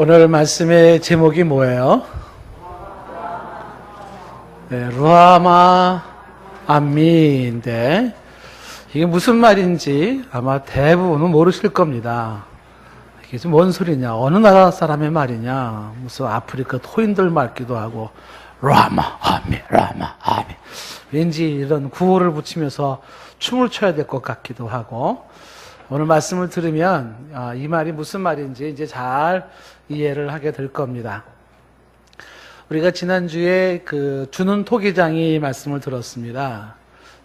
오늘 말씀의 제목이 뭐예요? 네, 루아마 암미인데 이게 무슨 말인지 아마 대부분은 모르실 겁니다. 이게 좀 뭔 소리냐? 어느 나라 사람의 말이냐? 무슨 아프리카 토인들 말기도 하고 루아마 암미, 루아마 암미. 왠지 이런 구호를 붙이면서 춤을 춰야 될 것 같기도 하고 오늘 말씀을 들으면 이 말이 무슨 말인지 이제 잘 이해를 하게 될 겁니다. 우리가 지난주에 주는 토기장이 말씀을 들었습니다.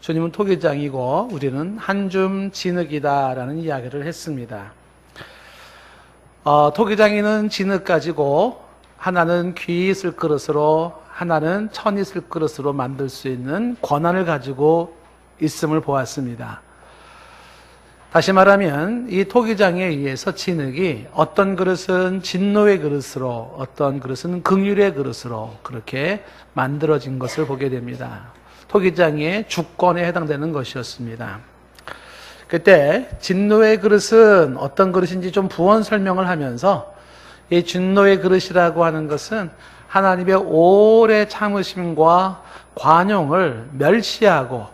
주님은 토기장이고 우리는 한줌 진흙이다라는 이야기를 했습니다. 토기장이는 진흙 가지고 하나는 귀 있을 그릇으로 하나는 천 있을 그릇으로 만들 수 있는 권한을 가지고 있음을 보았습니다. 다시 말하면 이 토기장에 의해서 진흙이 어떤 그릇은 진노의 그릇으로 어떤 그릇은 긍휼의 그릇으로 그렇게 만들어진 것을 보게 됩니다. 토기장의 주권에 해당되는 것이었습니다. 그때 진노의 그릇은 어떤 그릇인지 좀 부언 설명을 하면서 이 진노의 그릇이라고 하는 것은 하나님의 오래 참으심과 관용을 멸시하고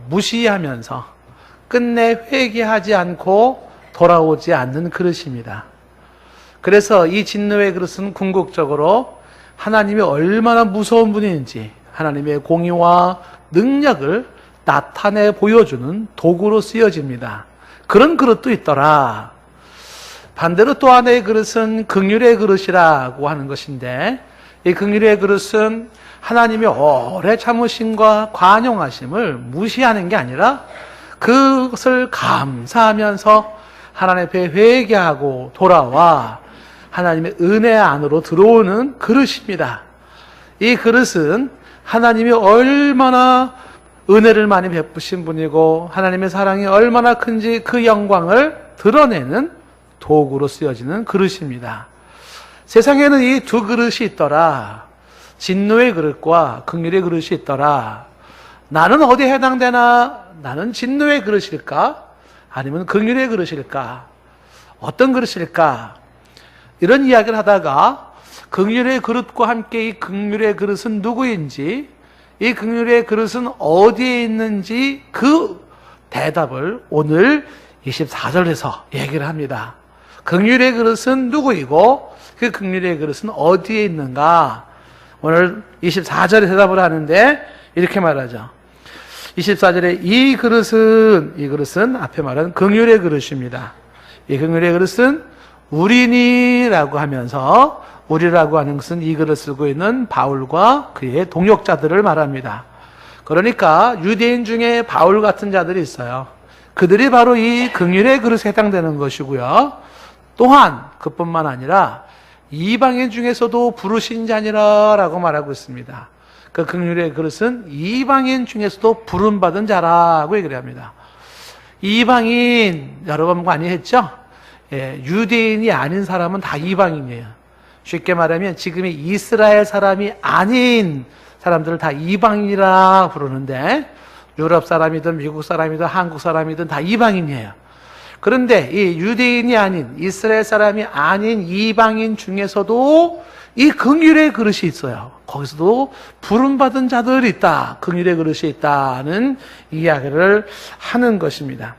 무시하면서 끝내 회개하지 않고 돌아오지 않는 그릇입니다. 그래서 이 진노의 그릇은 궁극적으로 하나님이 얼마나 무서운 분인지 하나님의 공의와 능력을 나타내 보여주는 도구로 쓰여집니다. 그런 그릇도 있더라. 반대로 또 하나의 그릇은 긍휼의 그릇이라고 하는 것인데 이 긍휼의 그릇은 하나님의 오래 참으심과 관용하심을 무시하는 게 아니라 그것을 감사하면서 하나님 앞에 회개하고 돌아와 하나님의 은혜 안으로 들어오는 그릇입니다. 이 그릇은 하나님이 얼마나 은혜를 많이 베푸신 분이고 하나님의 사랑이 얼마나 큰지 그 영광을 드러내는 도구로 쓰여지는 그릇입니다. 세상에는 이 두 그릇이 있더라. 진노의 그릇과 긍휼의 그릇이 있더라. 나는 어디에 해당되나? 나는 진노의 그릇일까? 아니면 긍휼의 그릇일까? 어떤 그릇일까? 이런 이야기를 하다가 긍휼의 그릇과 함께 이 긍휼의 그릇은 누구인지, 이 긍휼의 그릇은 어디에 있는지 그 대답을 오늘 24절에서 얘기를 합니다. 긍휼의 그릇은 누구이고 그 긍휼의 그릇은 어디에 있는가? 오늘 24절에 대답을 하는데 이렇게 말하죠. 24절에 이 그릇은 앞에 말한 긍휼의 그릇입니다. 이 긍휼의 그릇은 우리니라고 하면서 우리라고 하는 것은 이 그릇을 쓰고 있는 바울과 그의 동역자들을 말합니다. 그러니까 유대인 중에 바울 같은 자들이 있어요. 그들이 바로 이 긍휼의 그릇에 해당되는 것이고요. 또한 그뿐만 아니라 이방인 중에서도 부르신 자니라라고 말하고 있습니다. 그 긍휼의 그릇은 이방인 중에서도 부름받은 자라고 얘기를 합니다. 이방인 여러 번 많이 했죠? 유대인이 아닌 사람은 다 이방인이에요. 쉽게 말하면 지금의 이스라엘 사람이 아닌 사람들을 다 이방인이라 부르는데 유럽 사람이든 미국 사람이든 한국 사람이든 다 이방인이에요. 그런데 이 유대인이 아닌 이스라엘 사람이 아닌 이방인 중에서도 이 긍휼의 그릇이 있어요. 거기서도 부름받은 자들이 있다. 긍휼의 그릇이 있다는 이야기를 하는 것입니다.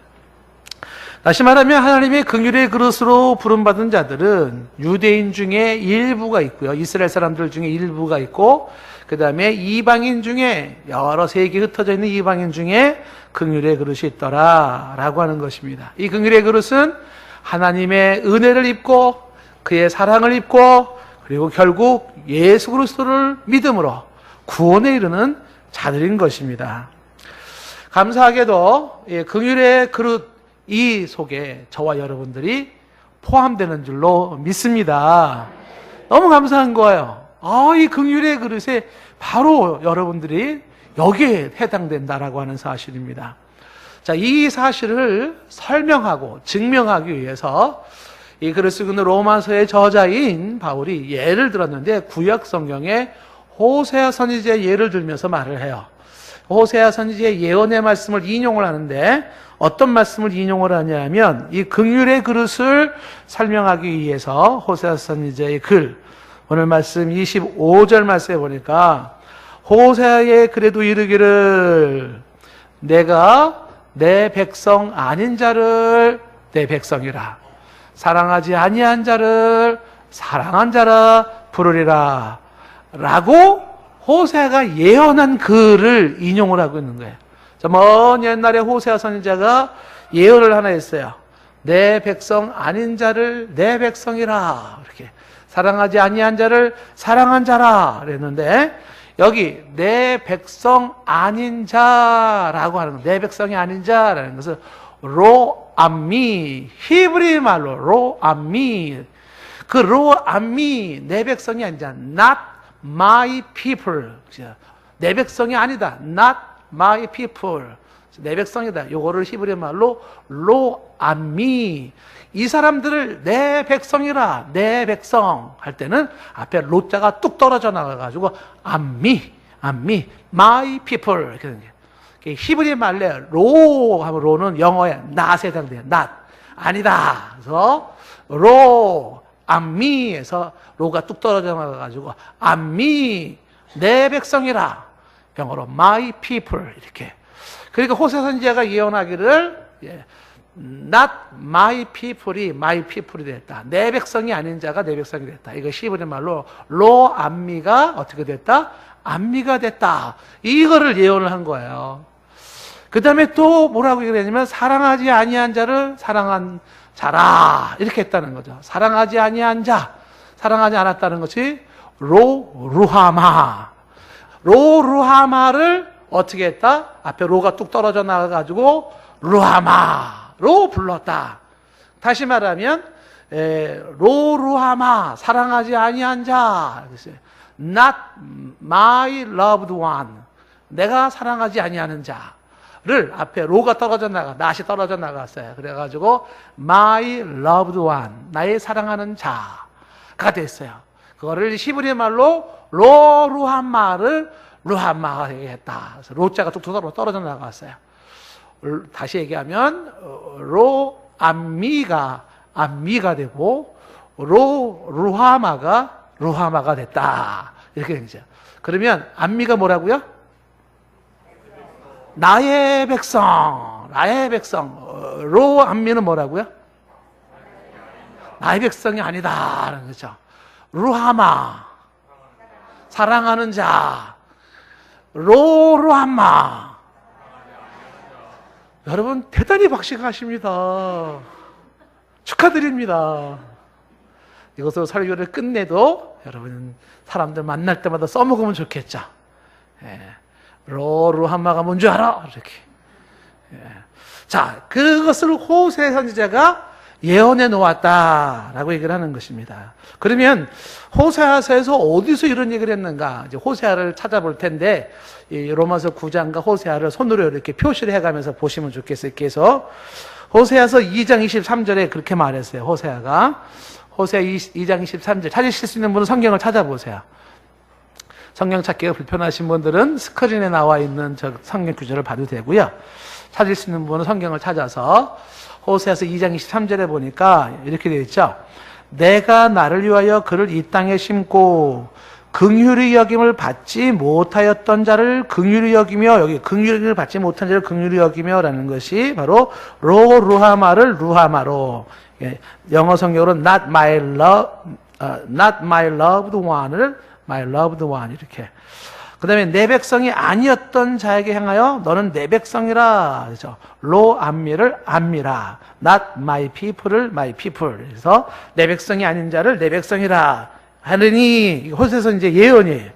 다시 말하면 하나님의 긍휼의 그릇으로 부름받은 자들은 유대인 중에 일부가 있고요. 이스라엘 사람들 중에 일부가 있고 그 다음에 이방인 중에 여러 세계에 흩어져 있는 이방인 중에 긍휼의 그릇이 있더라라고 하는 것입니다. 이 긍휼의 그릇은 하나님의 은혜를 입고 그의 사랑을 입고 그리고 결국 예수 그리스도를 믿음으로 구원에 이르는 자들인 것입니다. 감사하게도 긍휼의 그릇 이 속에 저와 여러분들이 포함되는 줄로 믿습니다. 너무 감사한 거예요. 이 긍휼의 그릇에 바로 여러분들이 여기에 해당된다라고 하는 사실입니다. 자, 이 사실을 설명하고 증명하기 위해서 이 글을 쓰고 있는 로마서의 저자인 바울이 예를 들었는데 구약 성경에 호세아 선지자의 예를 들면서 말을 해요. 호세아 선지자의 예언의 말씀을 인용을 하는데 어떤 말씀을 인용을 하냐면 이 긍휼의 그릇을 설명하기 위해서 호세아 선지자의 글, 오늘 말씀 25절 말씀에 보니까 호세아의 글에도 이르기를 내가 내 백성 아닌 자를 내 백성이라 사랑하지 아니한 자를 사랑한 자라 부르리라 라고 호세아가 예언한 글을 인용을 하고 있는 거예요. 먼 옛날에 호세아 선지자가 예언을 하나 했어요. 내 백성 아닌 자를 내 백성이라 이렇게 사랑하지 아니한 자를 사랑한 자라 그랬는데 여기 내 백성 아닌 자라고 하는 거, 내 백성이 아닌 자라는 것은 로암미, 히브리 말로 로암미, 그 로암미 내 백성이 아닌 자, not my people, 내 백성이 아니다, not my people, 내 백성이다. 요거를 히브리 말로 로암미, 이 사람들을 내 백성이라, 내 백성 할 때는 앞에 로자가 뚝 떨어져 나가가지고 암미, my people 이렇게 되는 거예요. 히브리 말로 로 하면 로는 영어에 not에 해당돼요. not 아니다. 그래서 로 암미에서 로가 뚝 떨어져 나가가지고 암미 내 백성이라, 영어로 my people 이렇게. 그러니까 호세아 선지자가 예언하기를 not my people이 my people이 됐다. 내 백성이 아닌 자가 내 백성이 됐다. 이거 히브리 말로 로 암미가 어떻게 됐다? 암미가 됐다. 이거를 예언을 한 거예요. 그 다음에 또 뭐라고 얘기했냐면 사랑하지 아니한 자를 사랑한 자라 이렇게 했다는 거죠. 사랑하지 아니한 자, 사랑하지 않았다는 것이 루하마. 루하마를 어떻게 했다? 앞에 로가 뚝 떨어져 나가가지고 루하마로 불렀다. 다시 말하면 루하마 사랑하지 아니한 자, not my loved one, 내가 사랑하지 아니하는 자를 앞에 로가 떨어져 나가, 낫이 떨어져 나갔어요. 그래가지고 my loved one, 나의 사랑하는 자가 됐어요. 그거를 히브리 말로 루하마를 루하마가 했다. 그래서 로자가 뚝 떨어져 나갔어요. 다시 얘기하면 로암미가 암미가 되고 루하마가 됐다. 이렇게 되죠. 그러면 암미가 뭐라고요? 나의 백성. 로암미는 뭐라고요? 나의 백성이 아니다라는 거죠. 루하마 사랑하는 자. 루하마. 여러분 대단히 박식하십니다. 축하드립니다. 이것으로 설교를 끝내도 여러분 사람들 만날 때마다 써먹으면 좋겠죠. 루하마가 뭔지 알아? 이렇게. 자, 그것을 호세아 선지자가 예언해 놓았다라고 얘기를 하는 것입니다. 그러면 호세아서에서 어디서 이런 얘기를 했는가? 이제 호세아를 찾아볼 텐데 이 로마서 9장과 호세아를 손으로 이렇게 표시를 해가면서 보시면 좋겠어요. 그래서 호세아서 2장 23절에 그렇게 말했어요. 호세아가 호세아 2장 23절 찾으실 수 있는 분은 성경을 찾아보세요. 성경 찾기가 불편하신 분들은 스크린에 나와 있는 저 성경 구절을 봐도 되고요. 찾을 수 있는 분은 성경을 찾아서 호세아서 2장 23절에 보니까 이렇게 되어 있죠. 내가 나를 위하여 그를 이 땅에 심고 긍휼히 여김을 받지 못하였던 자를 긍휼히 여기며, 여기 긍휼을 받지 못한 자를 긍휼히 여기며라는 것이 바로 루하마를 루하마로, 영어 성경으로 not my loved one을 my loved one 이렇게. 그 다음에 내 백성이 아니었던 자에게 향하여 너는 내 백성이라. 그렇죠. 로암미를 암미라. not my people을 my people. 그래서 내 백성이 아닌 자를 내 백성이라 하느니, 호세아서 이제 예언이에요.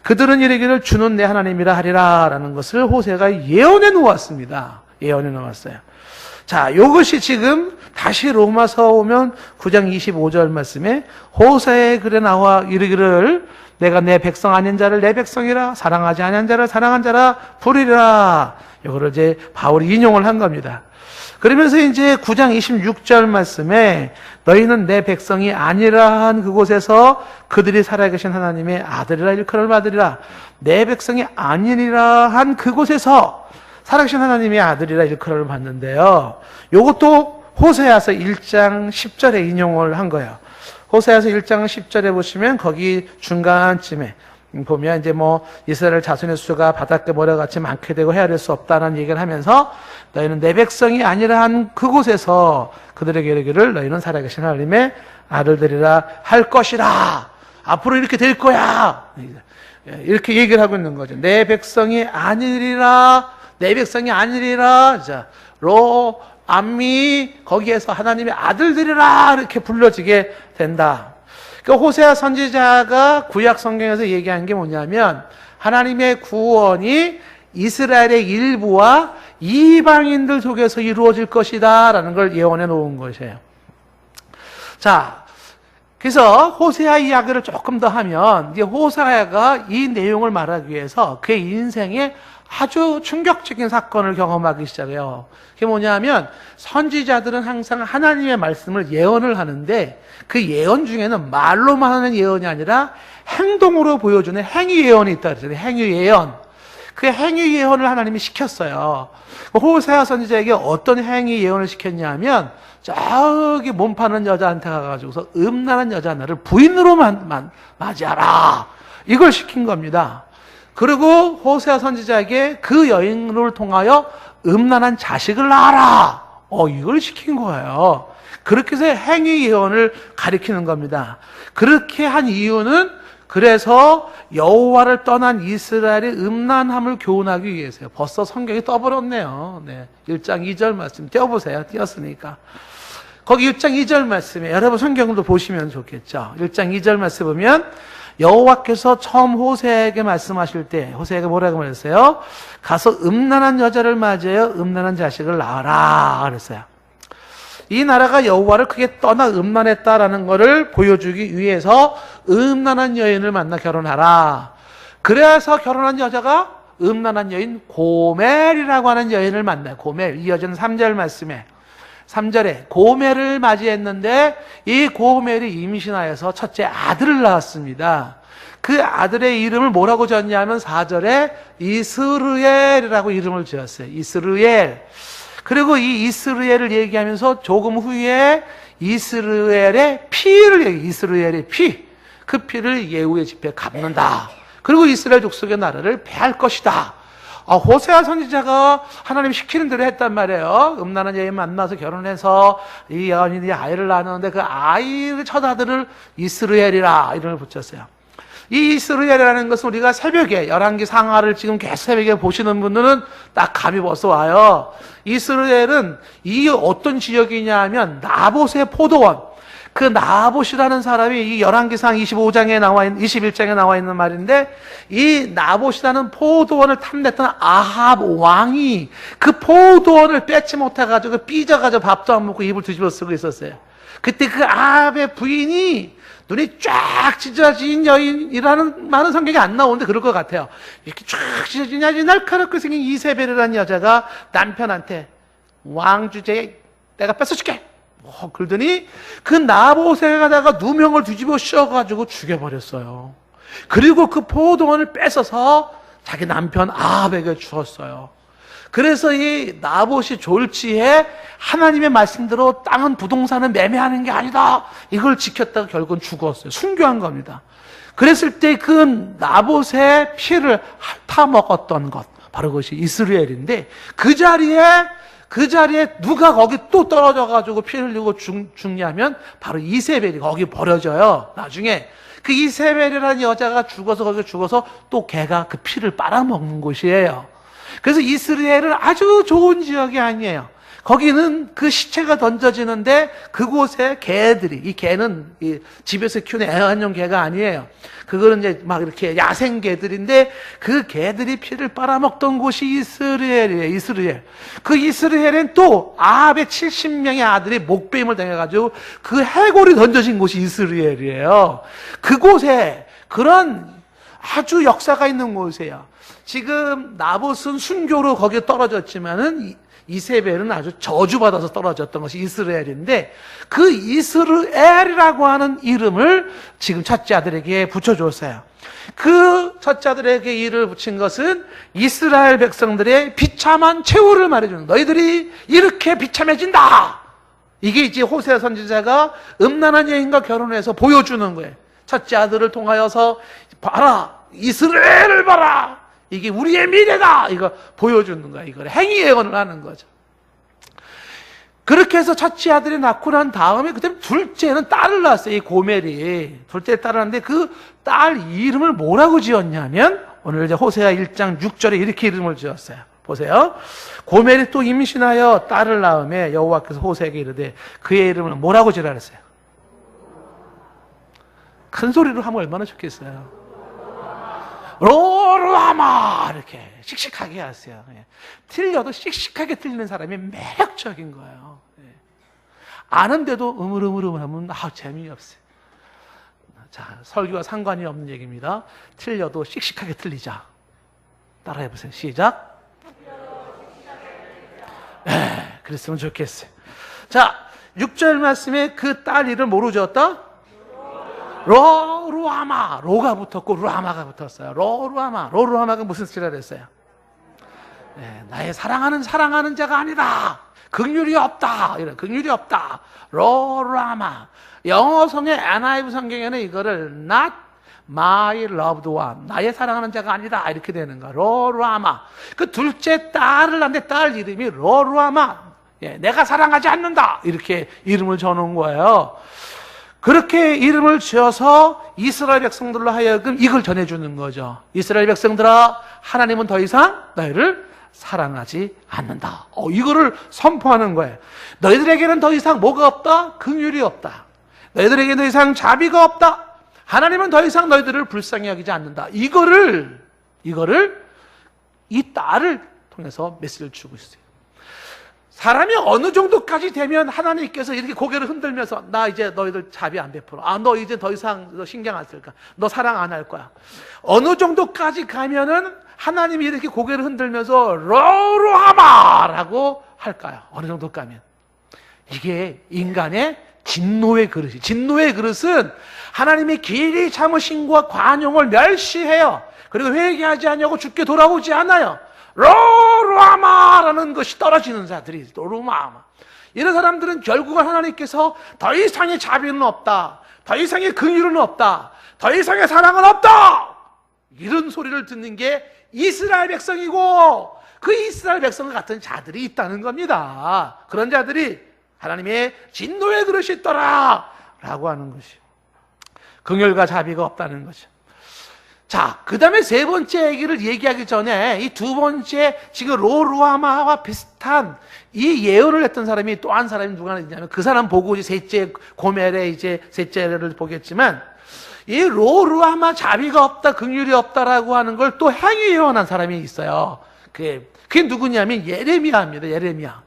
그들은 이르기를 주는 내 하나님이라 하리라 라는 것을 호세아가 예언해 놓았습니다. 예언해 놓았어요. 자, 이것이 지금 다시 로마서 오면 9장 25절 말씀에 호세아의 글에 나와 이르기를 내가 내 백성 아닌 자를 내 백성이라, 사랑하지 아니한 자를 사랑한 자라 부르리라. 이거를 이제 바울이 인용을 한 겁니다. 그러면서 이제 9장 26절 말씀에 너희는 내 백성이 아니라 한 그곳에서 그들이 살아계신 하나님의 아들이라 일컬음을 받으리라. 내 백성이 아니라 한 그곳에서 살아계신 하나님의 아들이라 일컬음을 받는데요. 요것도 호세아서 1장 10절에 인용을 한 거예요. 호세아서 1장 10절에 보시면 거기 중간쯤에 보면 이제 뭐 이스라엘 자손의 수가 바닷가 모래같이 많게 되고 헤아릴 수 없다는 얘기를 하면서 너희는 내 백성이 아니라 한 그곳에서 그들에게 이르기를 너희는 살아계신 하나님의 아들들이라 할 것이라. 앞으로 이렇게 될 거야. 이렇게 얘기를 하고 있는 거죠. 내 백성이 아니리라. 내 백성이 아니리라. 자, 로 암미 거기에서 하나님의 아들들이라 이렇게 불러지게 된다. 그러니까 호세아 선지자가 구약 성경에서 얘기한 게 뭐냐면 하나님의 구원이 이스라엘의 일부와 이방인들 속에서 이루어질 것이다 라는 걸 예언해 놓은 것이에요. 자, 그래서 호세아 이야기를 조금 더 하면 이제 호세아가 이 내용을 말하기 위해서 그의 인생에 아주 충격적인 사건을 경험하기 시작해요. 그게 뭐냐면 선지자들은 항상 하나님의 말씀을 예언을 하는데 그 예언 중에는 말로만 하는 예언이 아니라 행동으로 보여주는 행위 예언이 있다 그랬잖아요. 행위 예언. 그 행위 예언을 하나님이 시켰어요. 호세아 선지자에게 어떤 행위 예언을 시켰냐면 저기 몸 파는 여자한테 가가지고서 음란한 여자 하나를 부인으로 맞이하라. 이걸 시킨 겁니다. 그리고 호세아 선지자에게 그 여인을 통하여 음란한 자식을 낳아라. 이걸 시킨 거예요. 그렇게 해서 행위 예언을 가리키는 겁니다. 그렇게 한 이유는 그래서 여호와를 떠난 이스라엘의 음란함을 교훈하기 위해서요. 벌써 성경이 떠버렸네요. 네, 1장 2절 말씀 띄워보세요. 띄었으니까. 거기 1장 2절 말씀에 여러분 성경도 보시면 좋겠죠. 1장 2절 말씀 보면 여호와께서 처음 호세에게 말씀하실 때 호세에게 뭐라고 말했어요? 가서 음란한 여자를 맞이하여 음란한 자식을 낳아라 그랬어요. 이 나라가 여호와를 크게 떠나 음란했다라는 것을 보여주기 위해서 음란한 여인을 만나 결혼하라. 그래서 결혼한 여자가 음란한 여인 고멜이라고 하는 여인을 만나요. 고멜. 이어지는 3절 말씀에 3절에 고멜을 맞이했는데 이 고멜이 임신하여서 첫째 아들을 낳았습니다. 그 아들의 이름을 뭐라고 지었냐면 4절에 이스르엘이라고 이름을 지었어요. 이스르엘. 그리고 이 이스르엘을 얘기하면서 조금 후에 이스라엘의 피를 얘기해요. 이스라엘의 피. 그 피를 예후의 집에 갚는다. 그리고 이스라엘 족속의 나라를 패할 것이다. 호세아 선지자가 하나님 시키는 대로 했단 말이에요. 음란한 여인 만나서 결혼해서 이 여인이 아이를 낳았는데 그 아이의 첫 아들을 이스라엘이라 이름을 붙였어요. 이 이스라엘이라는 것은 우리가 새벽에 열왕기 상하를 지금 계속 새벽에 보시는 분들은 딱 감이 벌써 와요. 이스라엘은 이 어떤 지역이냐 하면 나봇의 포도원. 그 나봇이라는 사람이 이 열왕기상 25장에 나와 있는 21장에 나와 있는 말인데 이 나봇이라는 포도원을 탐냈던 아합 왕이 그 포도원을 뺏지 못해 가지고 삐져가지고 밥도 안 먹고 입을 뒤집어 쓰고 있었어요. 그때 그 아합의 부인이 눈이 쫙 찢어진 여인이라는 말은 성경에 안 나오는데 그럴 것 같아요. 이렇게 쫙 찢어진 아주 날카롭게 생긴 이세벨이라는 여자가 남편한테 왕주제 내가 뺏어줄게. 그러더니 그 나봇에 가다가 누명을 뒤집어 씌워가지고 죽여버렸어요. 그리고 그 포도원을 뺏어서 자기 남편 아합에게 주었어요. 그래서 이 나봇이 졸지에 하나님의 말씀대로 땅은 부동산은 매매하는 게 아니다. 이걸 지켰다가 결국은 죽었어요. 순교한 겁니다. 그랬을 때 그 나봇의 피를 핥아먹었던 것, 바로 그것이 이스라엘인데 그 자리에 누가 거기 또 떨어져가지고 피 흘리고 죽냐면 바로 이세벨이 거기 버려져요. 나중에 그 이세벨이라는 여자가 거기 죽어서 또 걔가 그 피를 빨아먹는 곳이에요. 그래서 이스라엘은 아주 좋은 지역이 아니에요. 거기는 그 시체가 던져지는데 그곳에 개들이, 이 개는 이 집에서 키우는 애완용 개가 아니에요. 그거는 이제 막 이렇게 야생 개들인데 그 개들이 피를 빨아먹던 곳이 이스라엘이에요. 이스라엘. 그 이스라엘엔 또 아합의 70명의 아들이 목베임을 당해가지고 그 해골이 던져진 곳이 이스라엘이에요. 그곳에 그런 아주 역사가 있는 곳이에요. 지금 나봇은 순교로 거기에 떨어졌지만은 이세벨은 아주 저주받아서 떨어졌던 것이 이스라엘인데 그 이스라엘이라고 하는 이름을 지금 첫째 아들에게 붙여줬어요. 그 첫째 아들에게 이름을 붙인 것은 이스라엘 백성들의 비참한 최후를 말해주는, 너희들이 이렇게 비참해진다, 이게 이제 호세아 선지자가 음란한 여인과 결혼해서 보여주는 거예요. 첫째 아들을 통하여서 봐라, 이스라엘을 봐라, 이게 우리의 미래다, 이거 보여주는 거야. 이걸 행위 예언을 하는 거죠. 그렇게 해서 첫째 아들이 낳고 난 다음에 그때 둘째는 딸을 낳았어요. 이 고멜이 둘째 딸을 낳았는데 그 딸 이름을 뭐라고 지었냐면 오늘 이제 호세아 1장 6절에 이렇게 이름을 지었어요. 보세요. 고멜이 또 임신하여 딸을 낳음에 여호와께서 호세에게 이르되 그의 이름을 뭐라고 지으라 그랬어요? 큰 소리로 하면 얼마나 좋겠어요. 로루아마, 이렇게 씩씩하게 하세요. 틀려도 씩씩하게 틀리는 사람이 매력적인 거예요. 아는데도 으물으물하면 재미없어요. 자, 설교와 상관이 없는 얘기입니다. 틀려도 씩씩하게 틀리자. 따라해보세요. 시작. 그랬으면 좋겠어요. 자, 6절 말씀에 그 딸 이름 뭐로 지었다? 로루아마. 로가 붙었고 루아마가 붙었어요. 로루아마. 로루아마가 무슨 뜻이라 그랬어요? 나의 사랑하는 자가 아니다. 긍휼이 없다. 이런 긍휼이 없다. 로루아마. 영어성의 NIV 성경에는 이거를 not my loved one, 나의 사랑하는 자가 아니다, 이렇게 되는 거야. 로루아마. 그 둘째 딸을 낳는데 딸 이름이 로루아마. 내가 사랑하지 않는다, 이렇게 이름을 줘놓은 거예요. 그렇게 이름을 지어서 이스라엘 백성들로 하여금 이걸 전해주는 거죠. 이스라엘 백성들아, 하나님은 더 이상 너희를 사랑하지 않는다. 이거를 선포하는 거예요. 너희들에게는 더 이상 뭐가 없다? 긍휼이 없다. 너희들에게는 더 이상 자비가 없다. 하나님은 더 이상 너희들을 불쌍히 여기지 않는다. 이거를 이 딸을 통해서 메시지를 주고 있어요. 사람이 어느 정도까지 되면 하나님께서 이렇게 고개를 흔들면서 나 이제 너희들 자비 안 베풀어. 너 이제 더 이상 너 신경 안 쓸 거야. 너 사랑 안 할 거야. 어느 정도까지 가면은 하나님이 이렇게 고개를 흔들면서 로루하마라고 할까요? 어느 정도 가면. 이게 인간의 진노의 그릇이. 진노의 그릇은 하나님의 길이 참으심과 관용을 멸시해요. 그리고 회개하지 않냐고 죽게 돌아오지 않아요. 로루아마라는 것이 떨어지는 자들이 로루아마. 이런 사람들은 결국은 하나님께서 더 이상의 자비는 없다, 더 이상의 긍휼은 없다, 더 이상의 사랑은 없다, 이런 소리를 듣는 게 이스라엘 백성이고, 그 이스라엘 백성 같은 자들이 있다는 겁니다. 그런 자들이 하나님의 진노의 그릇이 있더라 라고 하는 것이요, 긍휼과 자비가 없다는 거죠. 자, 그 다음에 세 번째 얘기를 얘기하기 전에 이 두 번째 지금 로루아마와 비슷한 이 예언을 했던 사람이 또 한 사람이 누가 있냐면, 그 사람 보고 이제 셋째 고멜의 이제 셋째를 보겠지만, 이 로루아마 자비가 없다, 긍휼이 없다라고 하는 걸 또 행위 예언한 사람이 있어요. 그게 누구냐면 예레미야입니다. 예레미야.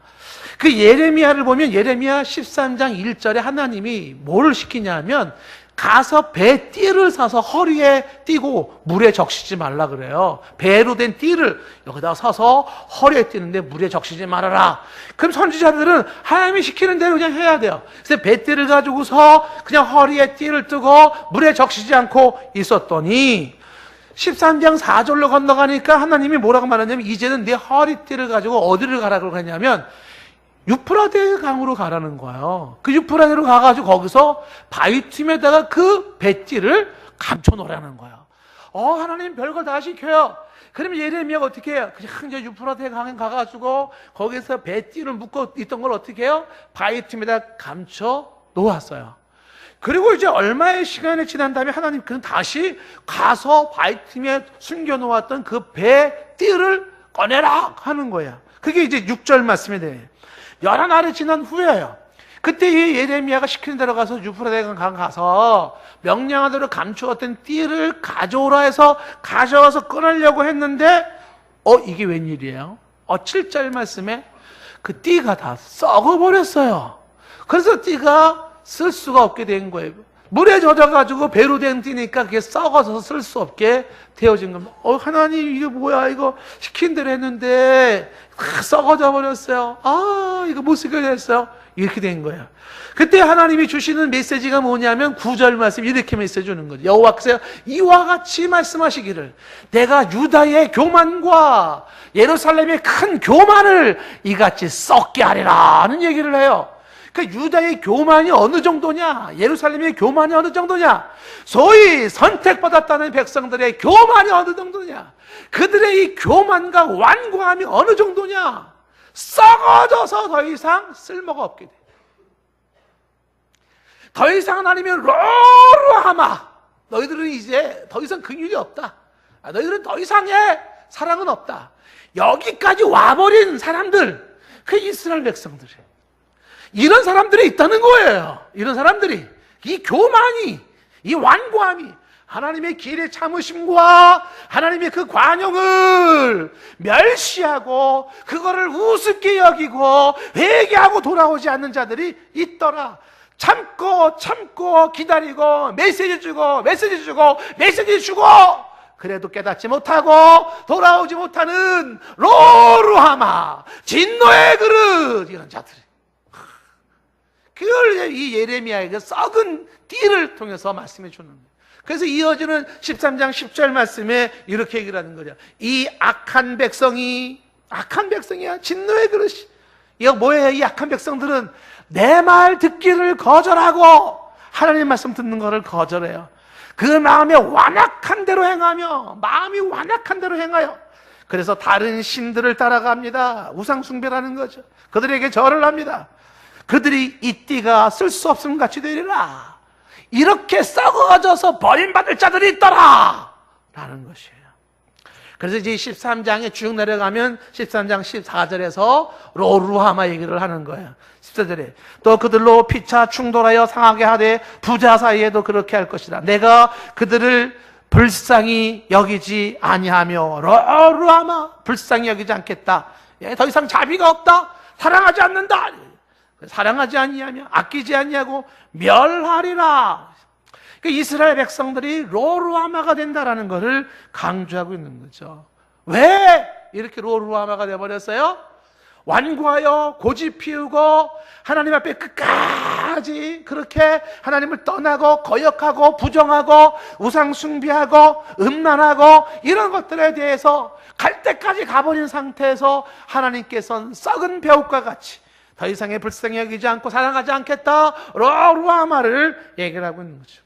그 예레미야를 보면 예레미야 13장 1절에 하나님이 뭘 시키냐면, 가서 배 띠를 사서 허리에 띠고 물에 적시지 말라 그래요. 배로 된 띠를 여기다 서서 허리에 띠는데 물에 적시지 말아라. 그럼 선지자들은 하나님이 시키는 대로 그냥 해야 돼요. 그래서 배띠를 가지고서 그냥 허리에 띠를 뜨고 물에 적시지 않고 있었더니 13장 4절로 건너가니까 하나님이 뭐라고 말하냐면, 이제는 내 허리띠를 가지고 어디를 가라고 하냐면 유프라데 강으로 가라는 거예요. 그 유프라데로 가가지고 거기서 바위 틈에다가 그 배띠를 감춰놓으라는 거예요. 하나님 별걸 다 시켜요. 그러면 예레미야가 어떻게 해요? 그냥 이제 유프라데 강에 가가지고 거기서 배띠를 묶어 있던 걸 어떻게 해요? 바위 틈에다 감춰 놓았어요. 그리고 이제 얼마의 시간이 지난 다음에 하나님 그는 다시 가서 바위 틈에 숨겨놓았던 그 배띠를 꺼내라 하는 거예요. 그게 이제 6절 말씀이 돼요. 11날이 지난 후에요. 그때 이 예레미야가 시키는 대로 가서 유프라데 강 가서 명령한 대로 감추었던 띠를 가져오라 해서 가져와서 꺼내려고 했는데 이게 웬일이에요? 7절 말씀에 그 띠가 다 썩어버렸어요. 그래서 띠가 쓸 수가 없게 된 거예요. 물에 젖어가지고 배로 댕기니까 그게 썩어서 쓸 수 없게 되어진 겁니다. 하나님 이게 뭐야, 이거 시킨 대로 했는데 다 썩어져 버렸어요. 이거 못 쓰게 됐어요. 이렇게 된 거예요. 그때 하나님이 주시는 메시지가 뭐냐면 9절 말씀 이렇게 메시지 주는 거죠. 여호와께서 이와 같이 말씀하시기를 내가 유다의 교만과 예루살렘의 큰 교만을 이같이 썩게 하리라 하는 얘기를 해요. 그러니까 유다의 교만이 어느 정도냐, 예루살렘의 교만이 어느 정도냐, 소위 선택받았다는 백성들의 교만이 어느 정도냐, 그들의 이 교만과 완고함이 어느 정도냐, 썩어져서 더 이상 쓸모가 없게 돼. 더 이상 하나님의 로루하마, 너희들은 이제 더 이상 긍휼이 없다, 너희들은 더 이상의 사랑은 없다, 여기까지 와버린 사람들, 그 이스라엘 백성들이에요. 이런 사람들이 있다는 거예요. 이런 사람들이, 이 교만이, 이 완고함이 하나님의 길의 참으심과 하나님의 그 관용을 멸시하고 그거를 우습게 여기고 회개하고 돌아오지 않는 자들이 있더라. 참고 기다리고 메시지 주고 그래도 깨닫지 못하고 돌아오지 못하는 로루하마, 진노의 그릇, 이런 자들이, 그걸 이 예레미야의 그 썩은 띠를 통해서 말씀해 주는 거예요. 그래서 이어지는 13장 10절 말씀에 이렇게 얘기를 하는 거죠. 이 악한 백성이야, 진노의 그릇이. 이거 뭐예요? 이 악한 백성들은 내 말 듣기를 거절하고 하나님 말씀 듣는 것을 거절해요. 그 마음이 완악한 대로 행하여 그래서 다른 신들을 따라갑니다. 우상 숭배라는 거죠. 그들에게 절을 합니다. 그들이 이 띠가 쓸 수 없음 같이 되리라. 이렇게 썩어져서 버림받을 자들이 있더라 라는 것이에요. 그래서 이제 13장에 쭉 내려가면 13장 14절에서 로루하마 얘기를 하는 거예요. 14절에 또 그들로 피차 충돌하여 상하게 하되 부자 사이에도 그렇게 할 것이다. 내가 그들을 불쌍히 여기지 아니하며, 로루하마, 불쌍히 여기지 않겠다. 더 이상 자비가 없다, 사랑하지 않는다, 사랑하지 아니하며 아끼지 아니하고 멸하리라. 그러니까 이스라엘 백성들이 로루하마가 된다라는 것을 강조하고 있는 거죠. 왜 이렇게 로루하마가 되어버렸어요? 완고하여 고집 피우고 하나님 앞에 끝까지 그렇게 하나님을 떠나고 거역하고 부정하고 우상 숭배하고 음란하고 이런 것들에 대해서 갈 때까지 가버린 상태에서 하나님께서는 썩은 벼룩과 같이 더 이상의 불쌍히 여기지 않고 사랑하지 않겠다, 로루하마를 얘기를 하고 있는 거죠.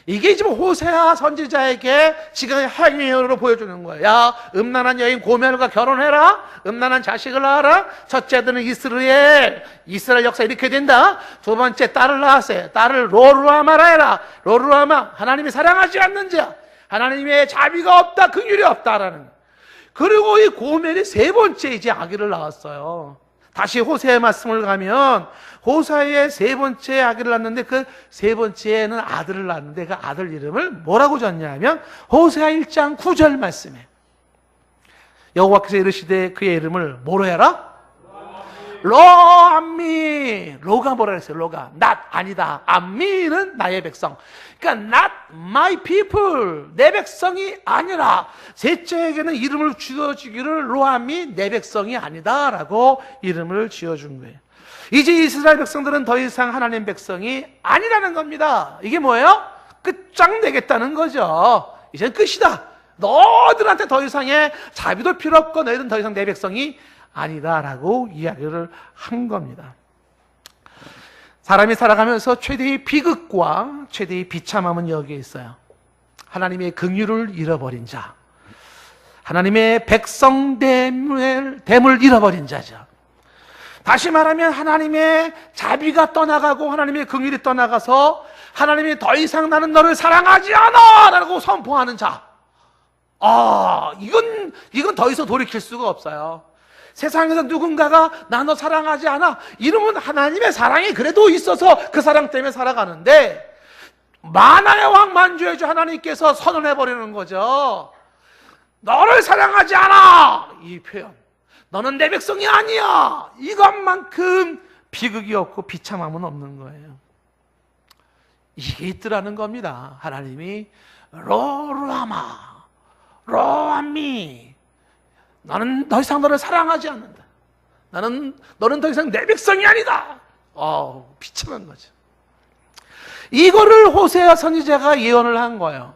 이게 지금 호세아 선지자에게 지금 행위로 보여주는 거예요. 야, 음란한 여인 고멜과 결혼해라, 음란한 자식을 낳아라, 첫째 아들은 이스라엘 역사 이렇게 된다, 두 번째 딸을 낳았어요. 딸을 로루하마라 해라. 로루하마, 하나님이 사랑하지 않는 자, 하나님의 자비가 없다, 긍휼이 없다라는 거예요. 그리고 이 고멜이 세 번째 이제 아기를 낳았어요. 다시 호세의 말씀을 가면 호세의 세 번째 아기를 낳는데 그 세 번째는 아들을 낳는데 그 아들 이름을 뭐라고 졌냐면 호세아 1장 9절 말씀에 여호와께서 이르시되 그의 이름을 뭐로 해라? 로암미. 로가 뭐라 그랬어요? 로가 not, 아니다. 암미는 나의 백성. 그러니까 not my people, 내 백성이 아니라 셋째에게는 이름을 지어주기를 로암미, 내 백성이 아니다 라고 이름을 지어준 거예요. 이제 이스라엘 백성들은 더 이상 하나님 백성이 아니라는 겁니다. 이게 뭐예요? 끝장내겠다는 거죠. 이제는 끝이다. 너희들한테 더 이상의 자비도 필요 없고 너희들은 더 이상 내 백성이 아니다라고 이야기를 한 겁니다. 사람이 살아가면서 최대의 비극과 최대의 비참함은 여기에 있어요. 하나님의 긍휼을 잃어버린 자, 하나님의 백성됨을 잃어버린 자죠. 다시 말하면 하나님의 자비가 떠나가고 하나님의 긍휼이 떠나가서 하나님이 더 이상 나는 너를 사랑하지 않아 라고 선포하는 자, 이건 더 이상 돌이킬 수가 없어요. 세상에서 누군가가 나 너 사랑하지 않아 이러면 하나님의 사랑이 그래도 있어서 그 사랑 때문에 살아가는데, 만화의 왕 만주해주 하나님께서 선언해버리는 거죠. 너를 사랑하지 않아, 이 표현, 너는 내 백성이 아니야, 이것만큼 비극이 없고 비참함은 없는 거예요. 이게 있더라는 겁니다. 하나님이 로루아마, 로암미, 나는 더 이상 너를 사랑하지 않는다. 너는 더 이상 내 백성이 아니다. 비참한 거죠. 이거를 호세아 선지자가 예언을 한 거예요.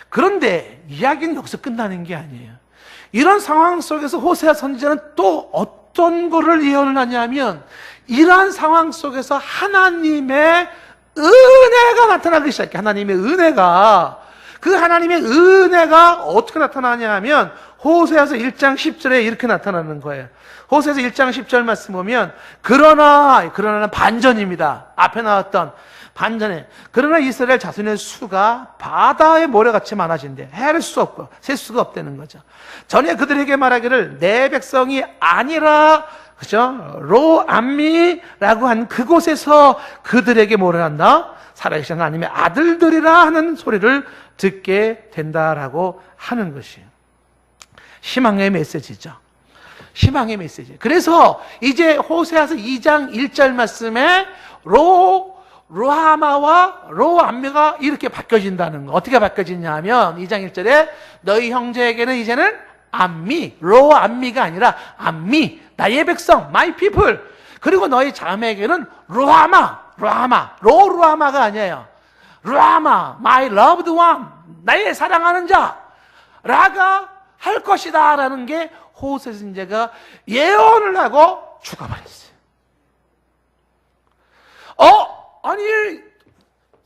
그런데 이야기는 여기서 끝나는 게 아니에요. 이런 상황 속에서 호세아 선지자는 또 어떤 거를 예언을 하냐면, 이러한 상황 속에서 하나님의 은혜가 나타나기 시작해. 하나님의 은혜가, 그 하나님의 은혜가 어떻게 나타나냐 하면 호세아서 1장 10절에 이렇게 나타나는 거예요. 호세아서 1장 10절 말씀 보면, 그러나는 반전입니다. 앞에 나왔던 반전에, 그러나 이스라엘 자손의 수가 바다의 모래같이 많아진대. 헤아릴 수 없고 셀 수가 없다는 거죠. 전에 그들에게 말하기를 내 백성이 아니라, 그죠? 로암미라고 한 그곳에서 그들에게 뭐를 한다? 살아계신 하나님의 아들들이라 하는 소리를 듣게 된다라고 하는 것이에요. 희망의 메시지죠. 희망의 메시지. 그래서 이제 호세아서 2장 1절 말씀에 로하마와 로암미가 이렇게 바뀌어진다는 거. 어떻게 바뀌어지냐 하면 2장 1절에 너희 형제에게는 이제는 암미, 로암미가 아니라 암미, 나의 백성, my people. 그리고 너희 자매에게는 로루아마가 아니에요. 루아마, my loved one, 나의 사랑하는 자, 라가 할 것이다 라는 게 호세 선지자가 예언을 하고 죽어버렸어요. 아니,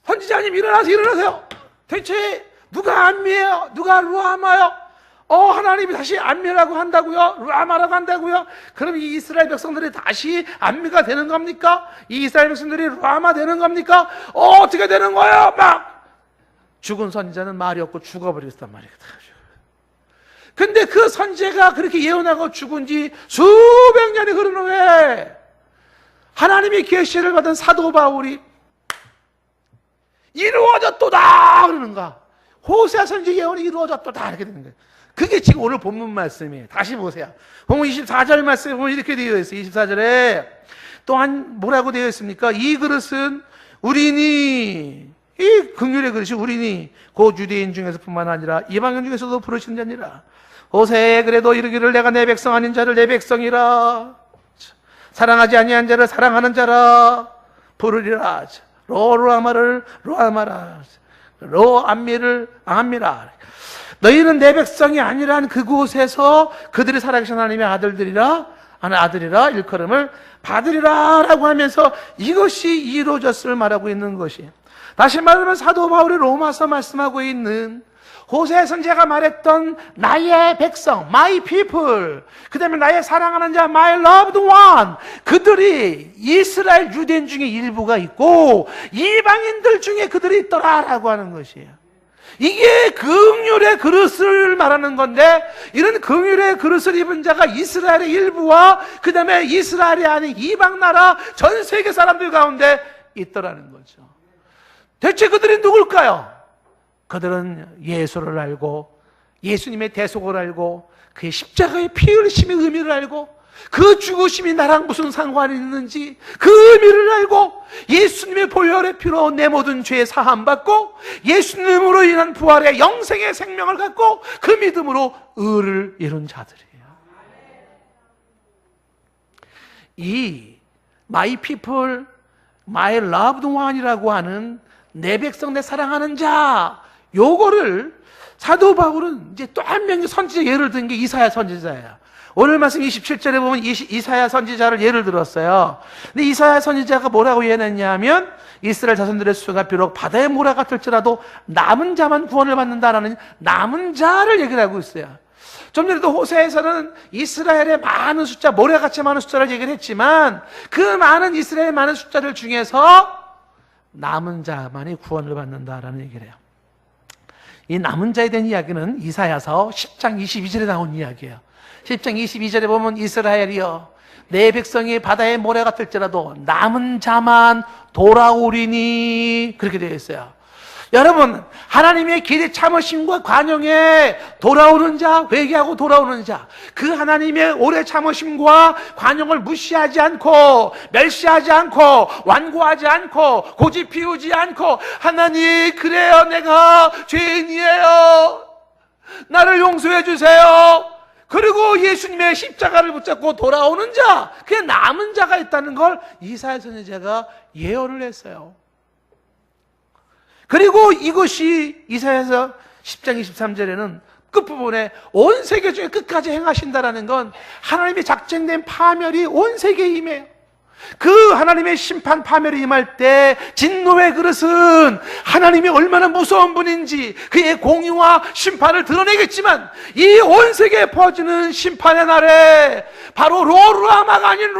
선지자님 일어나세요. 대체 누가 암미예요? 누가 루아마요? 하나님이 다시 암미라고 한다고요? 루아마라고 한다고요? 그럼 이 이스라엘 백성들이 다시 암미가 되는 겁니까? 이 이스라엘 백성들이 루아마 되는 겁니까? 어떻게 되는 거예요? 막 죽은 선지자는 말이 없고 죽어버렸단 말이에요. 근데 그 선지자가 그렇게 예언하고 죽은 지 수백 년이 흐른 후에 하나님의 계시를 받은 사도 바울이 이루어졌도다 그러는가? 호세아 선지 예언이 이루어졌도다 이렇게 되는 거예요. 그게 지금 오늘 본문 말씀이에요. 다시 보세요. 본문 24절 말씀에 보면 이렇게 되어 있어요. 24절에 또한 뭐라고 되어 있습니까? 이 그릇은 우리니, 이 긍휼의 그릇이 우리니 곧 유대인 중에서 뿐만 아니라 이방인 중에서도 부르신 자니라. 호세에 그래도 이르기를 내가 내 백성 아닌 자를 내 백성이라, 사랑하지 아니한 자를 사랑하는 자라 부르리라. 로루아마를 로아마라, 로암미를 암미라. 너희는 내 백성이 아니란 그곳에서 그들이 살아계신 하나님의 아들이라 일컬음을 받으리라 라고 하면서 이것이 이루어졌음을 말하고 있는 것이, 다시 말하면 사도 바울이 로마서 말씀하고 있는 호세 선지자가 말했던 나의 백성, my people, 그 다음에 나의 사랑하는 자, my loved one, 그들이 이스라엘 유대인 중에 일부가 있고 이방인들 중에 그들이 있더라라고 하는 것이에요. 이게 긍휼의 그릇을 말하는 건데, 이런 긍휼의 그릇을 입은 자가 이스라엘의 일부와 그 다음에 이스라엘이 아닌 이방 나라 전 세계 사람들 가운데 있더라는 거죠. 대체 그들이 누굴까요? 그들은 예수를 알고 예수님의 대속을 알고 그의 십자가의 피 흘리심의 의미를 알고 그 죽으심이 나랑 무슨 상관이 있는지 그 의미를 알고 예수님의 보혈의 피로 내 모든 죄 사함 받고 예수님으로 인한 부활의 영생의 생명을 갖고 그 믿음으로 의를 이룬 자들이에요. 이 my people, my loved one이라고 하는 내 백성, 내 사랑하는 자, 요거를 사도 바울은 이제 또 한 명의 선지자 예를 든 게 이사야 선지자예요. 오늘 말씀 27절에 보면 이사야 선지자를 예를 들었어요. 근데 이사야 선지자가 뭐라고 예언했냐 하면 이스라엘 자손들의 수가 비록 바다의 모래 같을지라도 남은 자만 구원을 받는다라는 남은 자를 얘기를 하고 있어요. 좀 전에도 호세에서는 이스라엘의 많은 숫자, 모래같이 많은 숫자를 얘기를 했지만 그 많은 이스라엘의 많은 숫자들 중에서 남은 자만이 구원을 받는다라는 얘기를 해요. 이 남은 자에 대한 이야기는 이사야서 10장 22절에 나온 이야기예요. 10장 22절에 보면 이스라엘이여 내 백성이 바다의 모래 같을지라도 남은 자만 돌아오리니 그렇게 되어 있어요. 여러분, 하나님의 길이 참으심과 관용에 돌아오는 자, 회개하고 돌아오는 자, 그 하나님의 오래 참으심과 관용을 무시하지 않고, 멸시하지 않고, 완고하지 않고, 고집 피우지 않고, 하나님, 그래요, 내가 죄인이에요, 나를 용서해 주세요, 그리고 예수님의 십자가를 붙잡고 돌아오는 자, 그게 남은 자가 있다는 걸 이사야 선지자가 예언을 했어요. 그리고 이것이 이사야서 10장 23절에는 끝부분에 온 세계 중에 끝까지 행하신다라는 건 하나님의 작정된 파멸이 온 세계에 임해요. 그 하나님의 심판 파멸이 임할 때 진노의 그릇은 하나님이 얼마나 무서운 분인지 그의 공의와 심판을 드러내겠지만, 이 온 세계에 퍼지는 심판의 날에 바로 로루아마가 아닌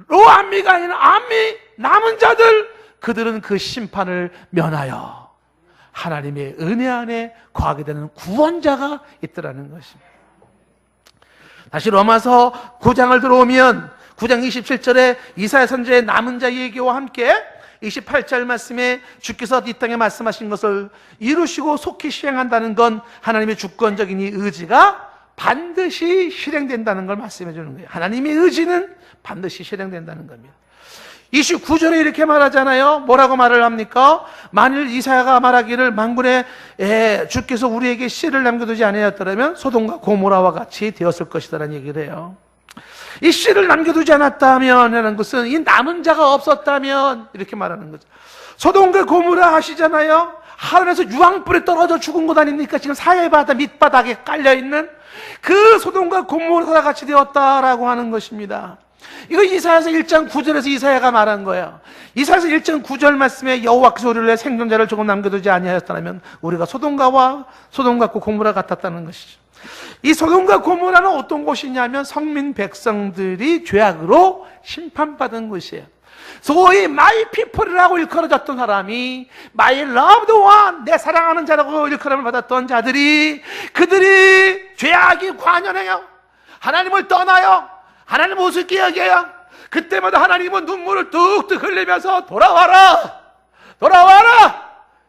로암미가 아닌 암미, 남은 자들, 그들은 그 심판을 면하여 하나님의 은혜 안에 거하게 되는 구원자가 있더라는 것입니다. 다시 로마서 9장을 들어오면 9장 27절에 이사야 선지자의 남은 자 얘기와 함께 28절 말씀에 주께서 이 땅에 말씀하신 것을 이루시고 속히 시행한다는 건 하나님의 주권적인 이 의지가 반드시 실행된다는 걸 말씀해 주는 거예요. 하나님의 의지는 반드시 실행된다는 겁니다. 29절에 이렇게 말하잖아요. 뭐라고 말을 합니까? 만일 이사야가 말하기를 만군의 주께서 우리에게 씨를 남겨두지 아니하였더라면 소돔과 고모라와 같이 되었을 것이다라는 얘기를 해요. 이 씨를 남겨두지 않았다면 하는 것은 이 남은 자가 없었다면 이렇게 말하는 거죠. 소돔과 고모라 하시잖아요. 하늘에서 유황불에 떨어져 죽은 것 아닙니까? 지금 사해바다 밑바닥에 깔려있는 그 소돔과 고모라와 같이 되었다라고 하는 것입니다. 이거 이사야서 1장 9절에서 이사야가 말한 거예요. 이사야서 1장 9절 말씀에 여호와께서 우리를 내 생존자를 조금 남겨두지 아니하였다면 우리가 소돔과 고모라 같았다는 것이죠. 이 소돔과 고모라는 어떤 곳이냐면 성민 백성들이 죄악으로 심판받은 곳이에요. 소위 마이 피플이라고 일컬어졌던 사람이 마이 loved one, 내 사랑하는 자라고 일컬음을 받았던 자들이, 그들이 죄악이 관연해요. 하나님을 떠나요. 하나님 우습게 여겨요. 그때마다 하나님은 눈물을 뚝뚝 흘리면서 돌아와라,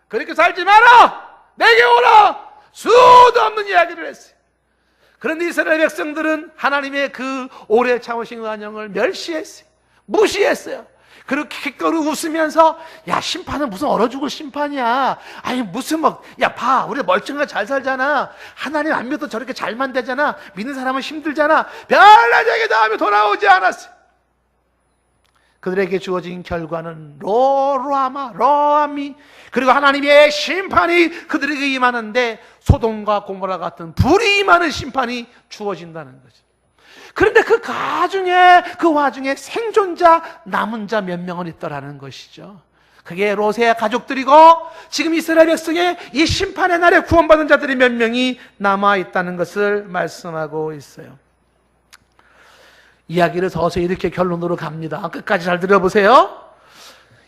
그렇게 살지 마라, 내게 오라, 수도 없는 이야기를 했어요. 그런데 이스라엘 백성들은 하나님의 그 오래 참으신 관용을 멸시했어요. 무시했어요. 그렇게 기꺼이 웃으면서, 야, 심판은 무슨 얼어 죽을 심판이야. 아니, 무슨 야, 봐, 우리 멀쩡하게 잘 살잖아. 하나님 안 믿어도 저렇게 잘만 되잖아. 믿는 사람은 힘들잖아. 별난 얘기 다 하며 돌아오지 않았어요. 그들에게 주어진 결과는 로암미, 그리고 하나님의 심판이 그들에게 임하는데 소돔과 고모라 같은 불이 임하는 심판이 주어진다는 거죠. 그런데 그 와중에 생존자, 남은 자 몇 명은 있더라는 것이죠. 그게 롯의 가족들이고, 지금 이스라엘 백성의 이 심판의 날에 구원받은 자들이 몇 명이 남아있다는 것을 말씀하고 있어요. 이야기를 서서히 이렇게 결론으로 갑니다. 끝까지 잘 들어보세요.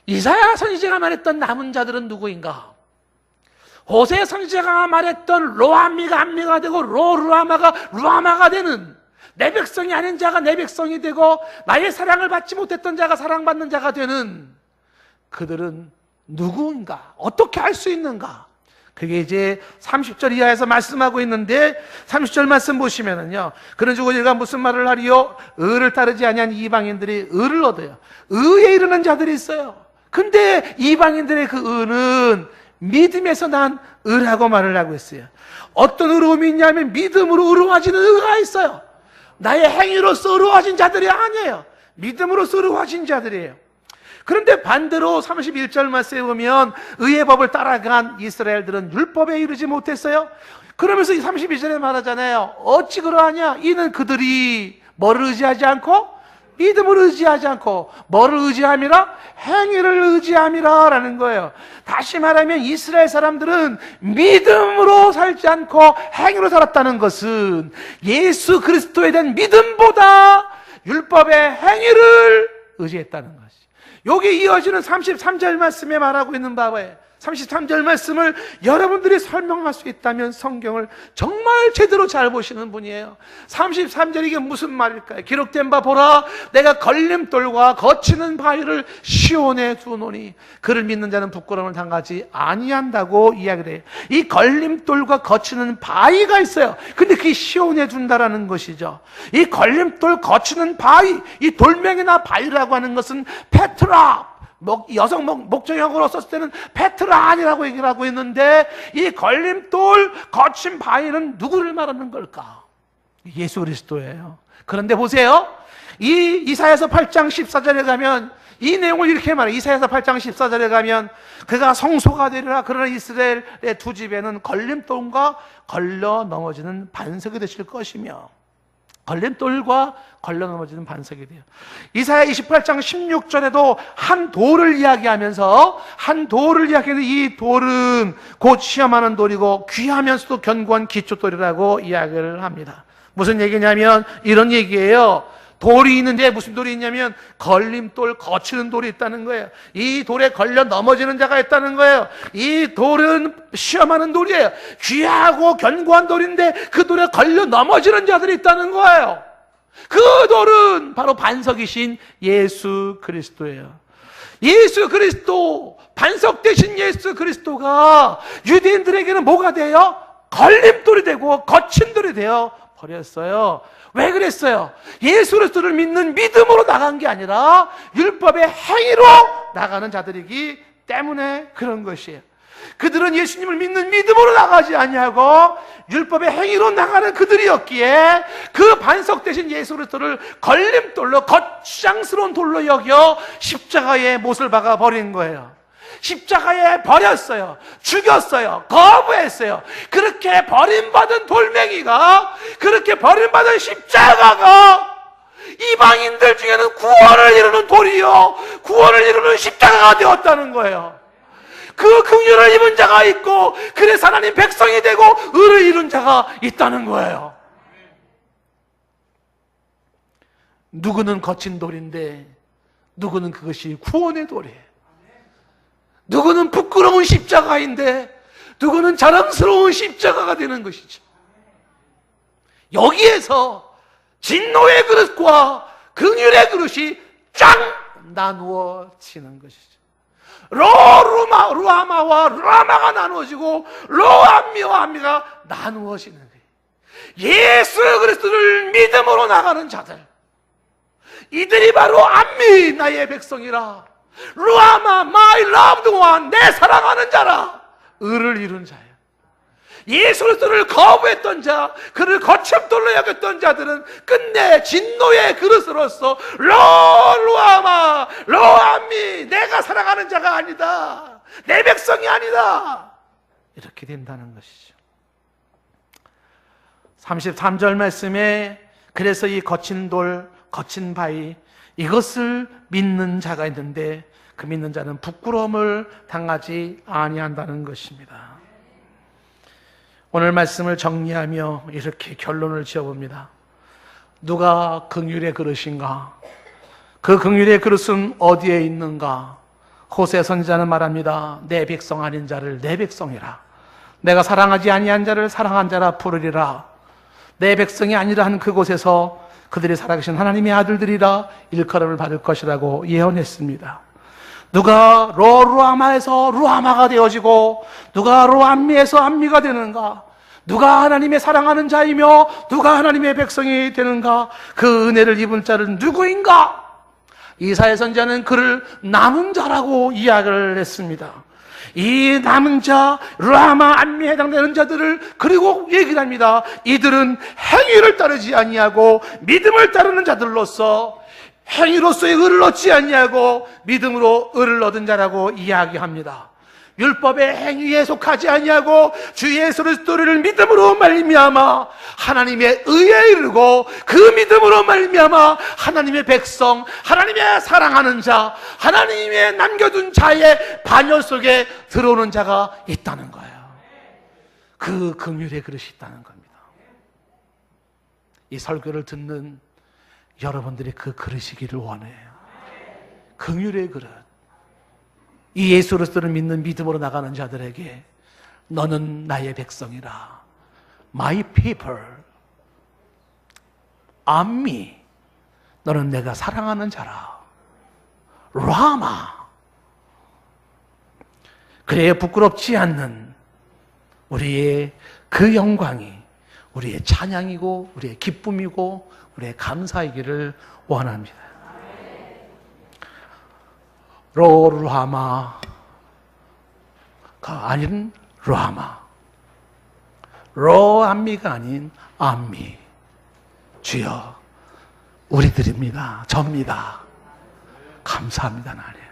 이사야 선지자가 말했던 남은 자들은 누구인가? 호세 선지자가 말했던 로암미가 암미가 되고 로루아마가 루아마가 되는, 내 백성이 아닌 자가 내 백성이 되고 나의 사랑을 받지 못했던 자가 사랑받는 자가 되는 그들은 누구인가? 어떻게 알 수 있는가? 그게 이제 30절 이하에서 말씀하고 있는데, 30절 말씀 보시면은요, 그런즉 우리가 무슨 말을 하리요? 의를 따르지 아니한 이방인들이 의를 얻어요. 의에 이르는 자들이 있어요. 근데 이방인들의 그 의는 믿음에서 난 의라고 말을 하고 있어요. 어떤 의로움이 있냐면 믿음으로 의로워지는 의가 있어요. 나의 행위로서 의로워진 자들이 아니에요. 믿음으로서 의로워진 자들이에요. 그런데 반대로 31절 말씀에 보면 의의 법을 따라간 이스라엘들은 율법에 이르지 못했어요. 그러면서 이 32절에 말하잖아요. 어찌 그러하냐? 이는 그들이 뭐를 의지하지 않고, 믿음을 의지하지 않고, 뭐를 의지함이라? 행위를 의지함이라 라는 거예요. 다시 말하면 이스라엘 사람들은 믿음으로 살지 않고 행위로 살았다는 것은 예수 그리스도에 대한 믿음보다 율법의 행위를 의지했다는 것이. 여기 이어지는 33절 말씀에 말하고 있는 바에 33절 말씀을 여러분들이 설명할 수 있다면 성경을 정말 제대로 잘 보시는 분이에요. 33절 이게 무슨 말일까요? 기록된 바 보라, 내가 걸림돌과 거치는 바위를 시온에 두노니 그를 믿는 자는 부끄러움을 당하지 아니한다고 이야기를 해요. 이 걸림돌과 거치는 바위가 있어요. 근데 그게 시온에 둔다라는 것이죠. 이 걸림돌 거치는 바위, 이 돌멩이나 바위라고 하는 것은 페트라, 여성 목적형으로 썼을 때는 페트란이라고 얘기를 하고 있는데, 이 걸림돌 거친 바위는 누구를 말하는 걸까? 예수 그리스도예요. 그런데 보세요, 이 이사야서 8장 14절에 가면 이 내용을 이렇게 말해요. 이사야서 8장 14절에 가면 그가 성소가 되리라. 그러나 이스라엘의 두 집에는 걸림돌과 걸려 넘어지는 반석이 되실 것이며, 걸림돌과 걸려 넘어지는 반석이 돼요. 이사야 28장 16절에도 한 돌을 이야기하면서, 한 돌을 이야기하는데 이 돌은 곧 시험하는 돌이고 귀하면서도 견고한 기초돌이라고 이야기를 합니다. 무슨 얘기냐면 이런 얘기예요. 돌이 있는데 무슨 돌이 있냐면 걸림돌, 거치는 돌이 있다는 거예요. 이 돌에 걸려 넘어지는 자가 있다는 거예요. 이 돌은 시험하는 돌이에요. 귀하고 견고한 돌인데 그 돌에 걸려 넘어지는 자들이 있다는 거예요. 그 돌은 바로 반석이신 예수 그리스도예요. 예수 그리스도, 반석 되신 예수 그리스도가 유대인들에게는 뭐가 돼요? 걸림돌이 되고 거친 돌이 되어 버렸어요. 왜 그랬어요? 예수 그리스도를 믿는 믿음으로 나간 게 아니라 율법의 행위로 나가는 자들이기 때문에 그런 것이에요. 그들은 예수님을 믿는 믿음으로 나가지 아니하고 율법의 행위로 나가는 그들이었기에 그 반석 대신 예수 그리스도를 걸림돌로, 거창스러운 돌로 여겨 십자가에 못을 박아 버린 거예요. 십자가에 버렸어요. 죽였어요. 거부했어요. 그렇게 버림받은 돌멩이가, 그렇게 버림받은 십자가가 이방인들 중에는 구원을 이루는 돌이요, 구원을 이루는 십자가가 되었다는 거예요. 그 긍휼을 입은 자가 있고, 그래서 하나님 백성이 되고 의를 이룬 자가 있다는 거예요. 누구는 거친 돌인데 누구는 그것이 구원의 돌이에요. 누구는 부끄러운 십자가인데 누구는 자랑스러운 십자가가 되는 것이죠. 여기에서 진노의 그릇과 긍휼의 그릇이 쫙 나누어지는 것이죠. 루아마와 루아마가 나누어지고 로암미와 암미가 나누어지는 거예요. 예수 그리스도를 믿음으로 나가는 자들, 이들이 바로 암미, 나의 백성이라, 루아마, my loved one, 내 사랑하는 자라, 의를 이룬 자예요. 예수 그리스도를 거부했던 자, 그를 거침돌로 여겼던 자들은 끝내 진노의 그릇으로서 루아마, 로암미, 내가 사랑하는 자가 아니다, 내 백성이 아니다, 이렇게 된다는 것이죠. 33절 말씀에 그래서 이 거친 돌, 거친 바위, 이것을 믿는 자가 있는데 그 믿는 자는 부끄러움을 당하지 아니한다는 것입니다. 오늘 말씀을 정리하며 이렇게 결론을 지어봅니다. 누가 긍휼의 그릇인가? 그 긍휼의 그릇은 어디에 있는가? 호세 선지자는 말합니다. 내 백성 아닌 자를 내 백성이라, 내가 사랑하지 아니한 자를 사랑한 자라 부르리라. 내 백성이 아니라 한 그곳에서 그들이 살아계신 하나님의 아들들이라 일컬음을 받을 것이라고 예언했습니다. 누가 루아마에서 루아마가 되어지고 누가 로암미에서 암미가 되는가? 누가 하나님의 사랑하는 자이며 누가 하나님의 백성이 되는가? 그 은혜를 입은 자는 누구인가? 이사야 선지자는 그를 남은 자라고 이야기를 했습니다. 이 남은 자, 루아마, 암미에 해당되는 자들을 그리고 얘기를 합니다. 이들은 행위를 따르지 아니하고 믿음을 따르는 자들로서 행위로서의 의를 얻지 아니하고 믿음으로 의를 얻은 자라고 이야기합니다. 율법의 행위에 속하지 아니하고 주 예수 그리스도를 믿음으로 말미암아 하나님의 의에 이르고 그 믿음으로 말미암아 하나님의 백성, 하나님의 사랑하는 자, 하나님의 남겨둔 자의 반열 속에 들어오는 자가 있다는 거예요. 그 긍휼의 그릇이 있다는 겁니다. 이 설교를 듣는 여러분들이 그 그릇이기를 원해요. 긍휼의 그릇. 이 예수 그리스도를 믿는 믿음으로 나가는 자들에게 너는 나의 백성이라. My people. 암미. 너는 내가 사랑하는 자라. 라마. 그래야 부끄럽지 않는 우리의 그 영광이 우리의 찬양이고 우리의 기쁨이고 우리의 감사이기를 원합니다. 로루하마가 아닌 루하마. 로암미가 아닌 암미. 주여 우리들입니다. 접니다. 감사합니다. 나님.